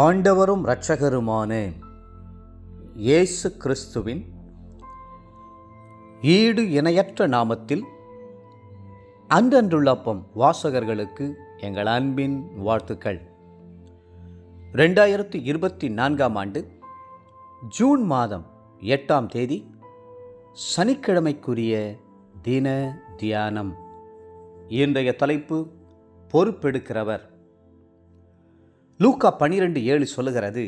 ஆண்டவரும் இரட்சகருமான இயேசு கிறிஸ்துவின் ஈடு இணையற்ற நாமத்தில் அன்றன்றுள்ளப்பம் வாசகர்களுக்கு எங்கள் அன்பின் வாழ்த்துக்கள். 2024 ஆண்டு ஜூன் மாதம் 8ஆம் தேதி சனிக்கிழமைக்குரிய தின தியானம். இன்றைய தலைப்பு பொறுப்பெடுக்கிறவர். லூக்கா 12:7 சொல்லுகிறது,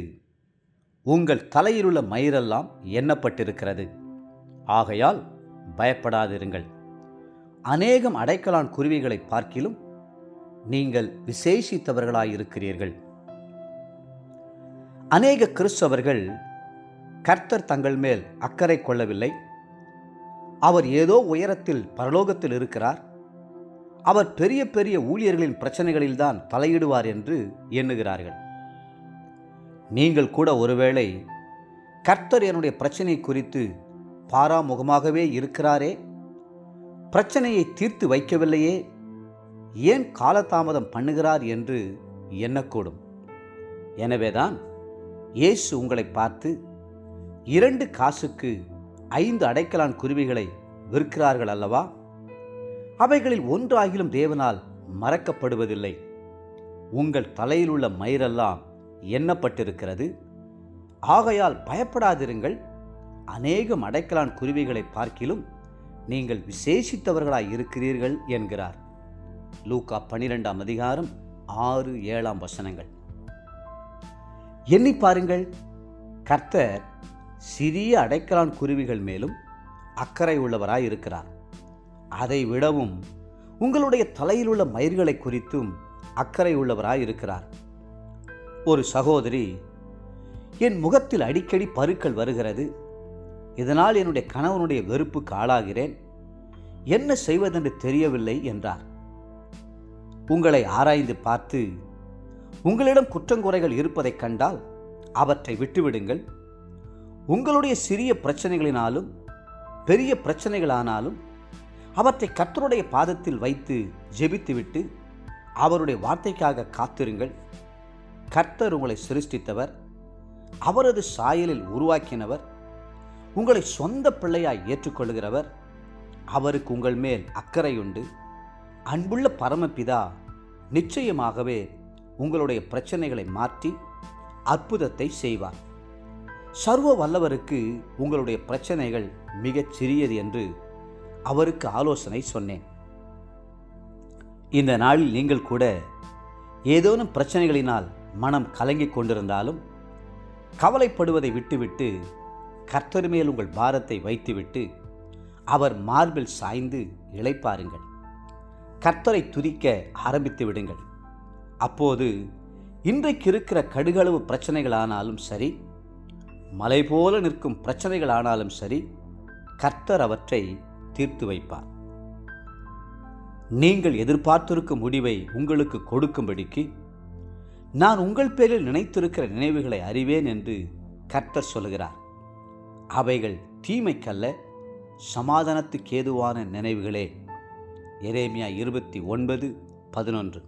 உங்கள் தலையிலுள்ள மயிரெல்லாம் எண்ணப்பட்டிருக்கிறது, ஆகையால் பயப்படாதிருங்கள். அநேகம் அடைக்கலான் குருவிகளை பார்க்கிலும் நீங்கள் விசேஷித்தவர்களாயிருக்கிறீர்கள். அநேக கிறிஸ்தவர்கள் கர்த்தர் தங்கள் மேல் அக்கறை கொள்ளவில்லை, அவர் ஏதோ உயரத்தில் பரலோகத்தில் இருக்கிறார், அவர் பெரிய பெரிய ஊழியர்களின் பிரச்சனைகளில்தான் தலையிடுவார் என்று எண்ணுகிறார்கள். நீங்கள் கூட ஒருவேளை கர்த்தர் என்னுடைய பிரச்சனை குறித்து பாராமுகமாகவே இருக்கிறாரே, பிரச்சனையை தீர்த்து வைக்கவில்லையே, ஏன் காலதாமதம் பண்ணுகிறார் என்று எண்ணக்கூடும். எனவேதான் இயேசு உங்களை பார்த்து 2 காசுக்கு 5 அடைக்கலான் குருவிகளை விற்கிறார்கள் அல்லவா, அவைகளில் ஒன்றாகிலும் தேவனால் மறக்கப்படுவதில்லை, உங்கள் தலையில் உள்ள மயிரெல்லாம் எண்ணப்பட்டிருக்கிறது, ஆகையால் பயப்படாதிருங்கள். அநேகம் அடைக்கலான் குருவிகளை பார்க்கிலும் நீங்கள் விசேஷித்தவர்களாய் இருக்கிறீர்கள் என்கிறார். லூக்கா 12ஆம் அதிகாரம் 6-7 வசனங்கள். எண்ணி பாருங்கள், கர்த்தர் சிறிய அடைக்கலான் குருவிகள் மேலும் அக்கறை உள்ளவராய் இருக்கிறார். அதை விடவும் உங்களுடைய தலையில் உள்ள மயிர்களை குறித்தும் அக்கறை உள்ளவராய் இருக்கிறார். ஒரு சகோதரி, என் முகத்தில் அடிக்கடி பருக்கள் வருகிறது, இதனால் என்னுடைய கணவனுடைய வெறுப்புக்கு ஆளாகிறேன், என்ன செய்வதென்று தெரியவில்லை என்றார். உங்களை ஆராய்ந்து பார்த்து உங்களிடம் குற்றங்குறைகள் இருப்பதைக் கண்டால் அவற்றை விட்டுவிடுங்கள். உங்களுடைய சிறிய பிரச்சனைகளினாலும் பெரிய பிரச்சனைகளானாலும் அவற்றை கர்த்தருடைய பாதத்தில் வைத்து ஜெபித்துவிட்டு அவருடைய வார்த்தைக்காக காத்திருங்கள். கர்த்தர் உங்களை சிருஷ்டித்தவர், அவரது சாயலில் உருவாக்கினவர், உங்களை சொந்த பிள்ளையாய் ஏற்றுக்கொள்கிறவர், அவருக்கு உங்கள் மேல் அக்கறையுண்டு. அன்புள்ள பரமபிதா நிச்சயமாகவே உங்களுடைய பிரச்சனைகளை மாற்றி அற்புதத்தை செய்வார். சர்வ வல்லவருக்கு உங்களுடைய பிரச்சனைகள் மிகச் சிறியது என்று அவருக்கு ஆலோசனை சொன்னேன். இந்த நாளில் நீங்கள் கூட ஏதேனும் பிரச்சனைகளினால் மனம் கலங்கிக் கொண்டிருந்தாலும் கவலைப்படுவதை விட்டுவிட்டு கர்த்தர் மேல் உங்கள் பாரத்தை வைத்துவிட்டு அவர் மார்பில் சாய்ந்து இளைப்பாருங்கள். கர்த்தரை துதிக்க ஆரம்பித்து விடுங்கள். அப்போது இன்றைக்கு இருக்கிற கடுகளவு பிரச்சனைகளானாலும் சரி, மலை போல நிற்கும் பிரச்சனைகளானாலும் சரி, கர்த்தர் அவற்றை தீர்த்து வைப்பார். நீங்கள் எதிர்பார்த்திருக்கும் முடிவை உங்களுக்கு கொடுக்கும்படிக்கு நான் உங்கள் பேரில் நினைத்திருக்கிற நினைவுகளை அறிவேன் என்று கர்த்தர் சொல்கிறார். அவைகள் தீமைக்கல்ல, சமாதானத்துக்கு ஏதுவான நினைவுகளே. எரேமியா 29:11.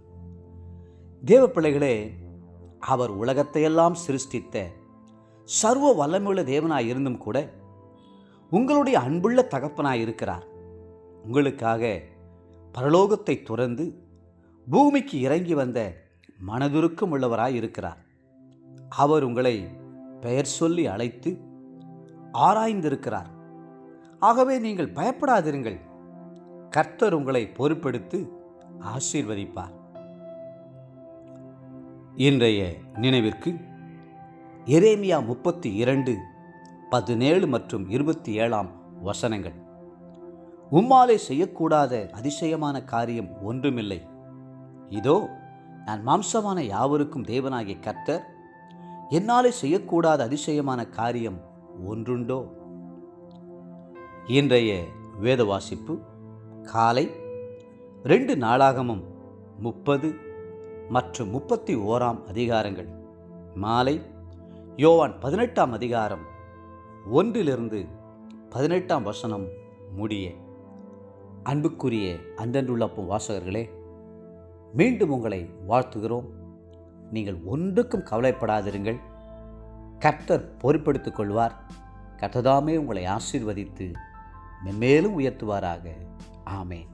தேவ பிள்ளைகளே, அவர் உலகத்தையெல்லாம் சிருஷ்டித்த சர்வ வல்லமையுள்ள தேவனாய் இருந்தும் கூட உங்களுடைய அன்புள்ள தகப்பனாய் இருக்கிறார். உங்களுக்காக பரலோகத்தை துறந்து பூமிக்கு இறங்கி வந்த மனதுருக்கம் உள்ளவராய் இருக்கிறார். அவர் உங்களை பெயர் சொல்லி அழைத்து ஆராய்ந்திருக்கிறார். ஆகவே நீங்கள் பயப்படாதிருங்கள். கர்த்தர் உங்களை பொறுப்பெடுத்து ஆசீர்வதிப்பார். இன்றைய நினைவிற்கு எரேமியா 32:17 மற்றும் 27 வசனங்கள். உம்மாலே செய்யக்கூடாத அதிசயமான காரியம் ஒன்றுமில்லை. இதோ, நான் மாம்சமான யாவருக்கும் தேவனாகிய கர்த்தர், என்னாலே செய்யக்கூடாத அதிசயமான காரியம் ஒன்றுண்டோ? இன்றைய வேத வாசிப்பு காலை 2 நாளாகமம் 30 மற்றும் 31 அதிகாரங்கள், மாலை யோவான் 18ஆம் அதிகாரம் 1-18 வசனம் முடிய. அன்புக்குரிய அன்றன்றுள்ளப்பம் வாசகர்களே, மீண்டும் உங்களை வாழ்த்துகிறோம். நீங்கள் ஒன்றுக்கும் கவலைப்படாதிருங்கள். கர்த்தர் பொறுப்பெடுத்துக் கொள்வார். கர்த்ததாமே உங்களை ஆசீர்வதித்து மென்மேலும் உயர்த்துவாராக. ஆமென்.